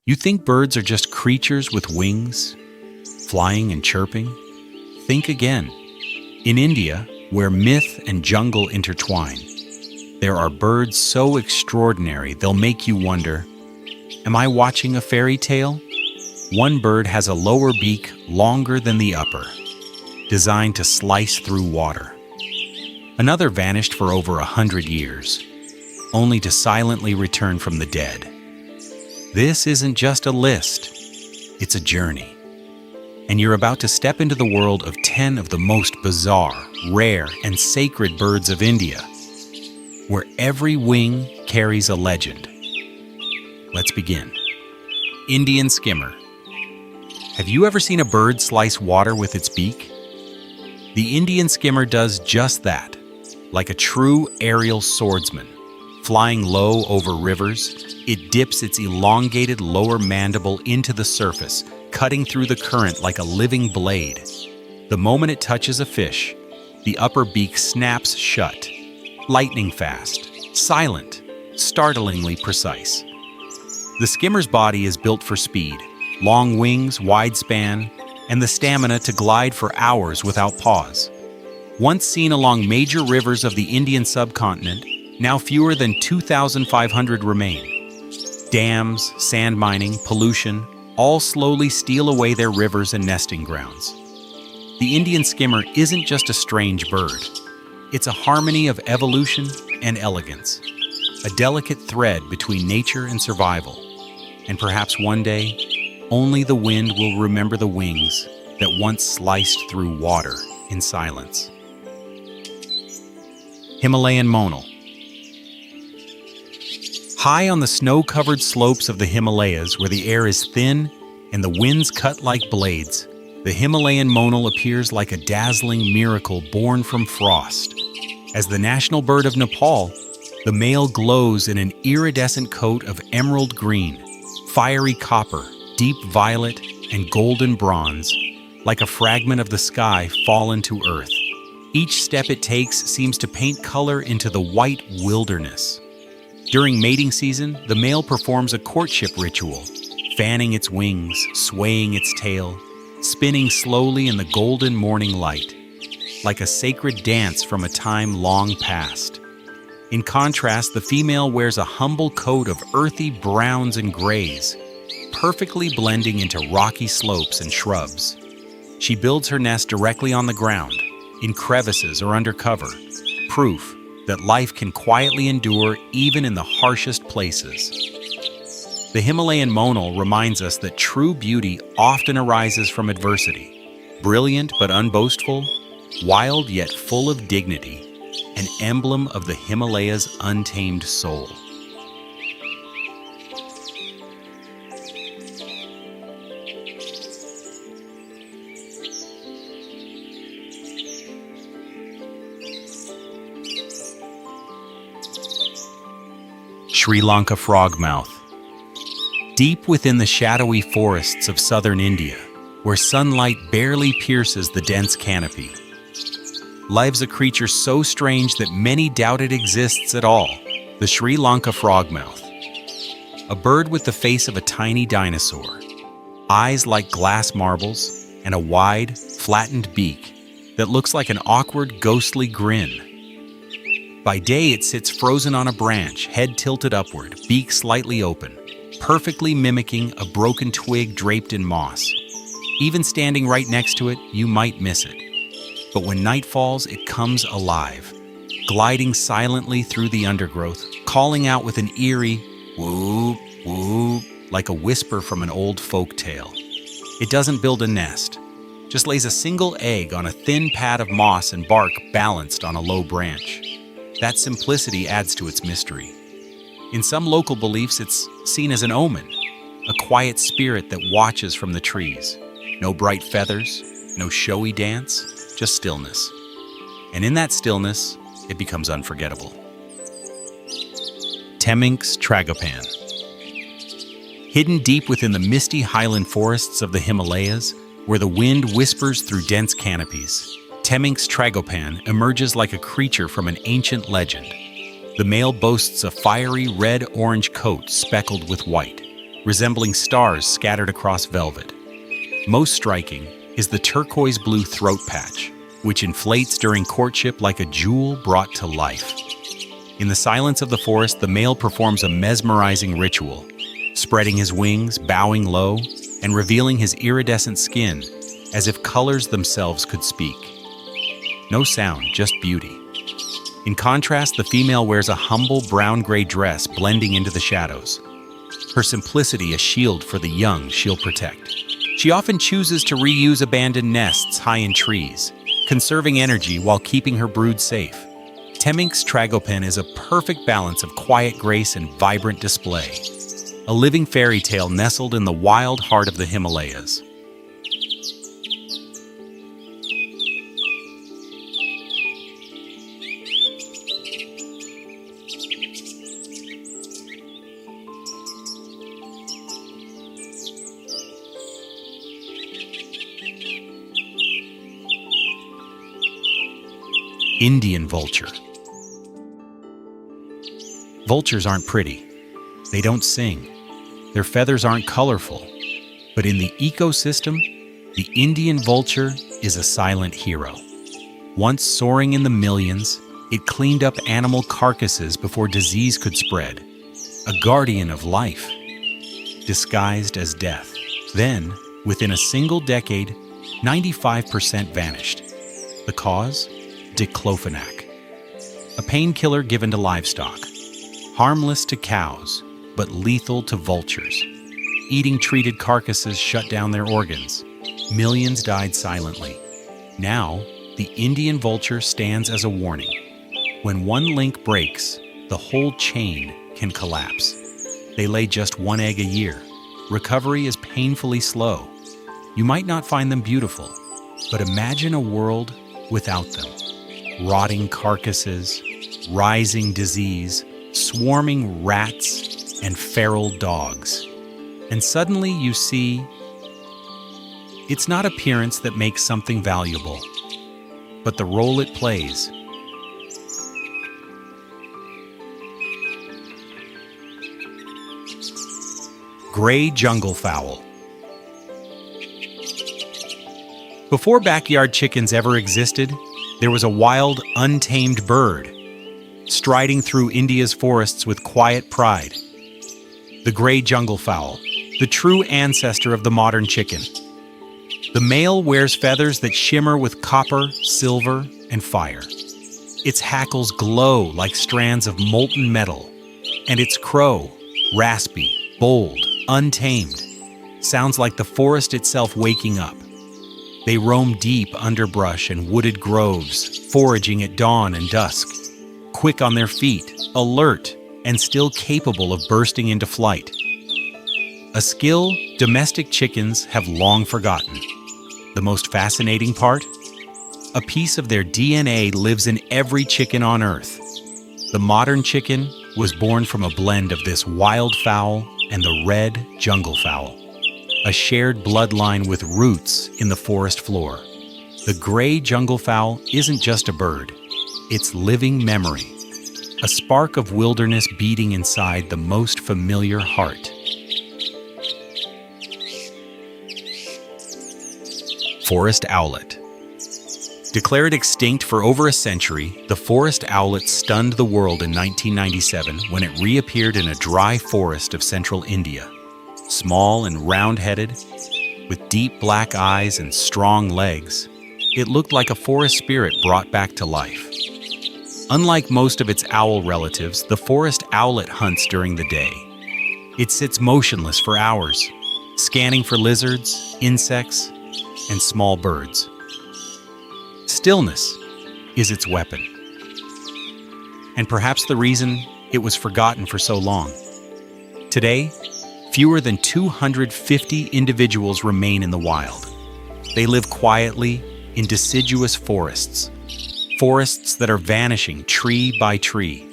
You think birds are just creatures with wings, flying and chirping? Think again. In India, where myth and jungle intertwine, there are birds so extraordinary they'll make you wonder, am I watching a fairy tale? One bird has a lower beak longer than the upper, designed to slice through water. Another vanished for over 100 years, only to silently return from the dead. This isn't just a list, it's a journey. And you're about to step into the world of 10 of the most bizarre, rare, and sacred birds of India, where every wing carries a legend. Let's begin. Indian skimmer. Have you ever seen a bird slice water with its beak? The Indian skimmer does just that, like a true aerial swordsman. Flying low over rivers, it dips its elongated lower mandible into the surface, cutting through the current like a living blade. The moment it touches a fish, the upper beak snaps shut, lightning fast, silent, startlingly precise. The skimmer's body is built for speed, long wings, wide span, and the stamina to glide for hours without pause. Once seen along major rivers of the Indian subcontinent, now fewer than 2,500 remain. Dams, sand mining, pollution, all slowly steal away their rivers and nesting grounds. The Indian skimmer isn't just a strange bird. It's a harmony of evolution and elegance, a delicate thread between nature and survival. And perhaps one day, only the wind will remember the wings that once sliced through water in silence. Himalayan monal. High on the snow-covered slopes of the Himalayas, where the air is thin and the winds cut like blades, the Himalayan monal appears like a dazzling miracle born from frost. As the national bird of Nepal, the male glows in an iridescent coat of emerald green, fiery copper, deep violet, and golden bronze, like a fragment of the sky fallen to earth. Each step it takes seems to paint color into the white wilderness. During mating season, the male performs a courtship ritual, fanning its wings, swaying its tail, spinning slowly in the golden morning light, like a sacred dance from a time long past. In contrast, the female wears a humble coat of earthy browns and grays, perfectly blending into rocky slopes and shrubs. She builds her nest directly on the ground, in crevices or under cover, proof that life can quietly endure even in the harshest places. The Himalayan monal reminds us that true beauty often arises from adversity. Brilliant but unboastful, wild yet full of dignity, an emblem of the Himalayas' untamed soul. Sri Lanka frogmouth. Deep within the shadowy forests of southern India, where sunlight barely pierces the dense canopy, lives a creature so strange that many doubt it exists at all, the Sri Lanka frogmouth. A bird with the face of a tiny dinosaur, eyes like glass marbles, and a wide, flattened beak that looks like an awkward, ghostly grin. By day, it sits frozen on a branch, head tilted upward, beak slightly open, perfectly mimicking a broken twig draped in moss. Even standing right next to it, you might miss it. But when night falls, it comes alive, gliding silently through the undergrowth, calling out with an eerie whoop, whoop, like a whisper from an old folk tale. It doesn't build a nest, just lays a single egg on a thin pad of moss and bark balanced on a low branch. That simplicity adds to its mystery. In some local beliefs, it's seen as an omen, a quiet spirit that watches from the trees. No bright feathers, no showy dance, just stillness. And in that stillness, it becomes unforgettable. Temminck's Tragopan. Hidden deep within the misty highland forests of the Himalayas, where the wind whispers through dense canopies, Temminck's Tragopan emerges like a creature from an ancient legend. The male boasts a fiery red-orange coat speckled with white, resembling stars scattered across velvet. Most striking is the turquoise blue throat patch, which inflates during courtship like a jewel brought to life. In the silence of the forest, the male performs a mesmerizing ritual, spreading his wings, bowing low, and revealing his iridescent skin, as if colors themselves could speak. No sound, just beauty. In contrast, the female wears a humble brown-gray dress blending into the shadows. Her simplicity a shield for the young she'll protect. She often chooses to reuse abandoned nests high in trees, conserving energy while keeping her brood safe. Temminck's Tragopan is a perfect balance of quiet grace and vibrant display, a living fairy tale nestled in the wild heart of the Himalayas. Indian vulture. Vultures aren't pretty. They don't sing. Their feathers aren't colorful. But in the ecosystem, the Indian vulture is a silent hero. Once soaring in the millions, it cleaned up animal carcasses before disease could spread. A guardian of life, disguised as death. Then, within a single decade, 95% vanished. The cause? Diclofenac, a painkiller given to livestock, harmless to cows, but lethal to vultures. Eating treated carcasses shut down their organs. Millions died silently. Now, the Indian vulture stands as a warning. When one link breaks, the whole chain can collapse. They lay just one egg a year. Recovery is painfully slow. You might not find them beautiful, but imagine a world without them. Rotting carcasses, rising disease, swarming rats, and feral dogs. And suddenly you see, it's not appearance that makes something valuable, but the role it plays. Gray junglefowl. Before backyard chickens ever existed, there was a wild, untamed bird, striding through India's forests with quiet pride. The gray junglefowl, the true ancestor of the modern chicken. The male wears feathers that shimmer with copper, silver, and fire. Its hackles glow like strands of molten metal, and its crow, raspy, bold, untamed, sounds like the forest itself waking up. They roam deep underbrush and wooded groves, foraging at dawn and dusk, quick on their feet, alert, and still capable of bursting into flight. A skill domestic chickens have long forgotten. The most fascinating part? A piece of their DNA lives in every chicken on Earth. The modern chicken was born from a blend of this wild fowl and the red junglefowl, a shared bloodline with roots in the forest floor. The gray junglefowl isn't just a bird, it's living memory, a spark of wilderness beating inside the most familiar heart. Forest owlet. Declared extinct for over a century, the forest owlet stunned the world in 1997 when it reappeared in a dry forest of central India. Small and round-headed, with deep black eyes and strong legs, it looked like a forest spirit brought back to life. Unlike most of its owl relatives, the forest owlet hunts during the day. It sits motionless for hours, scanning for lizards, insects, and small birds. Stillness is its weapon. And perhaps the reason it was forgotten for so long. Today, fewer than 250 individuals remain in the wild. They live quietly in deciduous forests that are vanishing tree by tree.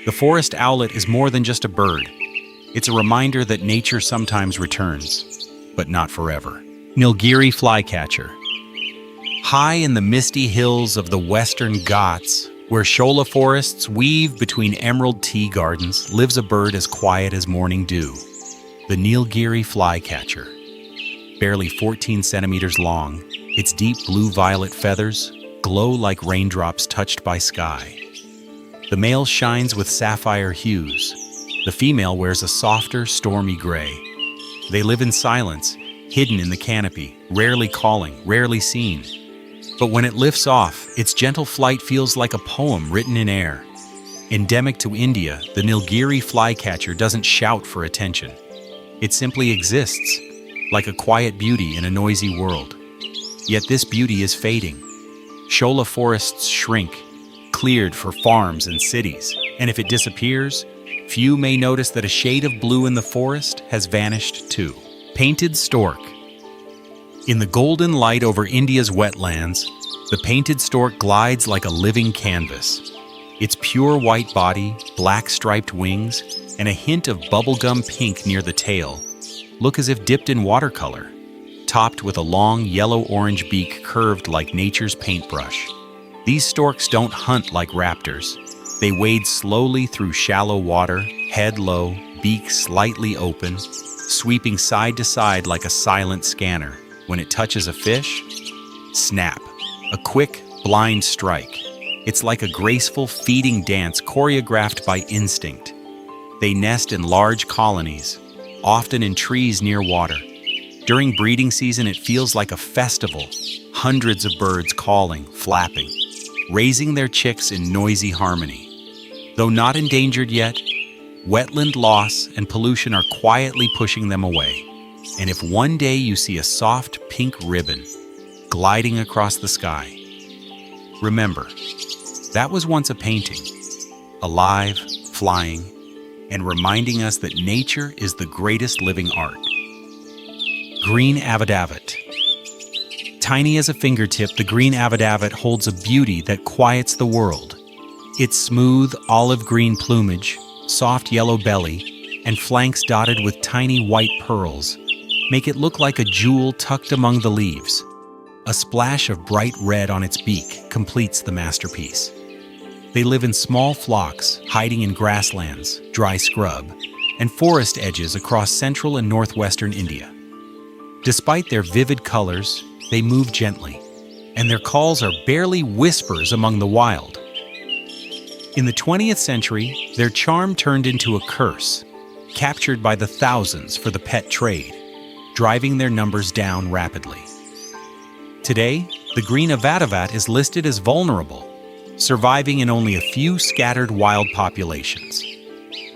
The forest owlet is more than just a bird. It's a reminder that nature sometimes returns, but not forever. Nilgiri flycatcher. High in the misty hills of the western Ghats, where shola forests weave between emerald tea gardens, lives a bird as quiet as morning dew. the Nilgiri flycatcher. Barely 14 centimeters long, its deep blue-violet feathers glow like raindrops touched by sky. The male shines with sapphire hues. The female wears a softer, stormy gray. They live in silence, hidden in the canopy, rarely calling, rarely seen. But when it lifts off, its gentle flight feels like a poem written in air. Endemic to India, the Nilgiri flycatcher doesn't shout for attention. It simply exists, like a quiet beauty in a noisy world. Yet this beauty is fading. Shola forests shrink, cleared for farms and cities, and if it disappears, few may notice that a shade of blue in the forest has vanished too. Painted stork. In the golden light over India's wetlands, the painted stork glides like a living canvas. Its pure white body, black striped wings, and a hint of bubblegum pink near the tail look as if dipped in watercolor, topped with a long yellow-orange beak curved like nature's paintbrush. These storks don't hunt like raptors. They wade slowly through shallow water, head low, beak slightly open, sweeping side to side like a silent scanner. When it touches a fish, snap, a quick, blind strike. It's like a graceful feeding dance choreographed by instinct. They nest in large colonies, often in trees near water. During breeding season, it feels like a festival, hundreds of birds calling, flapping, raising their chicks in noisy harmony. Though not endangered yet, wetland loss and pollution are quietly pushing them away. And if one day you see a soft pink ribbon gliding across the sky, remember, that was once a painting, alive, flying, and reminding us that nature is the greatest living art. Green Avadavat. Tiny as a fingertip, the green Avadavat holds a beauty that quiets the world. Its smooth olive green plumage, soft yellow belly, and flanks dotted with tiny white pearls make it look like a jewel tucked among the leaves. A splash of bright red on its beak completes the masterpiece. They live in small flocks, hiding in grasslands, dry scrub, and forest edges across central and northwestern India. Despite their vivid colors, they move gently, and their calls are barely whispers among the wild. In the 20th century, their charm turned into a curse, captured by the thousands for the pet trade, driving their numbers down rapidly. Today, the green Avadavat is listed as vulnerable, surviving in only a few scattered wild populations.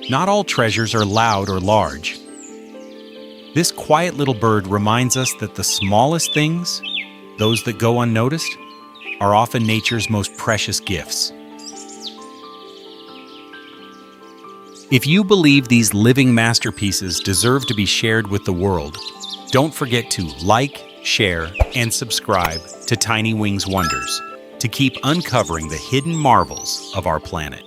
Not all treasures are loud or large. This quiet little bird reminds us that the smallest things, those that go unnoticed, are often nature's most precious gifts. If you believe these living masterpieces deserve to be shared with the world, don't forget to like, share, and subscribe to Tiny Wings Wonders to keep uncovering the hidden marvels of our planet.